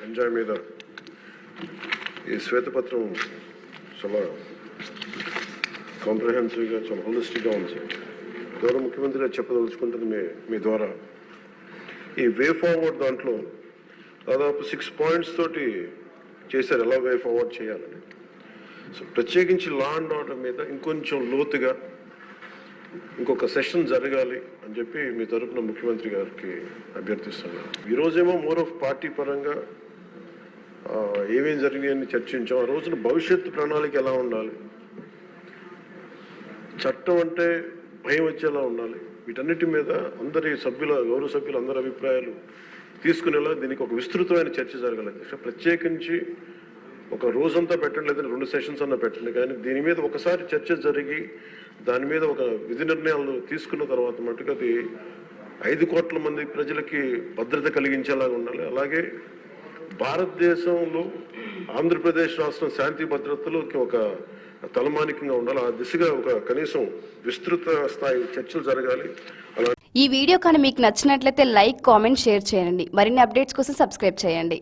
గంజాయి మీద ఈ శ్వేతపత్రం చాలా కాంప్రహెన్సివ్గా, చాలా హోలిస్టిక్గా ఉంది సార్. గౌరవ ముఖ్యమంత్రి గారు చెప్పదలుచుకుంటుంది మీ ద్వారా ఈ వే ఫార్వర్డ్ దాంట్లో దాదాపు 6 పాయింట్స్ తోటి చేశారు ఎలా వే ఫార్వర్డ్ చేయాలని. సో ప్రత్యేకించి లా అండ్ ఆర్డర్ మీద ఇంకొంచెం లోతుగా ఇంకొక సెషన్ జరగాలి అని చెప్పి మీ తరఫున ముఖ్యమంత్రి గారికి అభ్యర్థిస్తున్నాను. ఈరోజేమో మోర్ ఆఫ్ పార్టీ పరంగా ఏమేం జరిగాయని చర్చించాం. ఆ రోజున భవిష్యత్తు ప్రణాళిక ఎలా ఉండాలి, చట్టం అంటే భయం వచ్చేలా ఉండాలి, వీటన్నిటి మీద అందరి గౌరవ సభ్యులు అందరి అభిప్రాయాలు తీసుకునేలా దీనికి ఒక విస్తృతమైన చర్చ జరగాలి. ప్రత్యేకించి ఒక రోజంతా పెట్టండి, లేదంటే 2 సెషన్స్ అన్నా పెట్టండి, కానీ దీని మీద ఒకసారి చర్చ జరిగి దాని మీద ఒక విధి నిర్ణయాలు తీసుకున్న తర్వాత మటుకు అది 5 కోట్ల మంది ప్రజలకి భద్రత కలిగించేలాగా ఉండాలి. అలాగే భారతదేశంలో ఆంధ్రప్రదేశ్ రాష్ట్రం శాంతి భద్రతలకి ఒక తలమానికంగా ఉండాలి. ఆ దిశగా ఒక కనీసం విస్తృత స్థాయి చర్చలు జరగాలి. ఈ వీడియో కానీ మీకు నచ్చినట్లయితే లైక్, కామెంట్, షేర్ చేయండి. మరిన్ని అప్డేట్స్ కోసం సబ్స్క్రైబ్ చేయండి.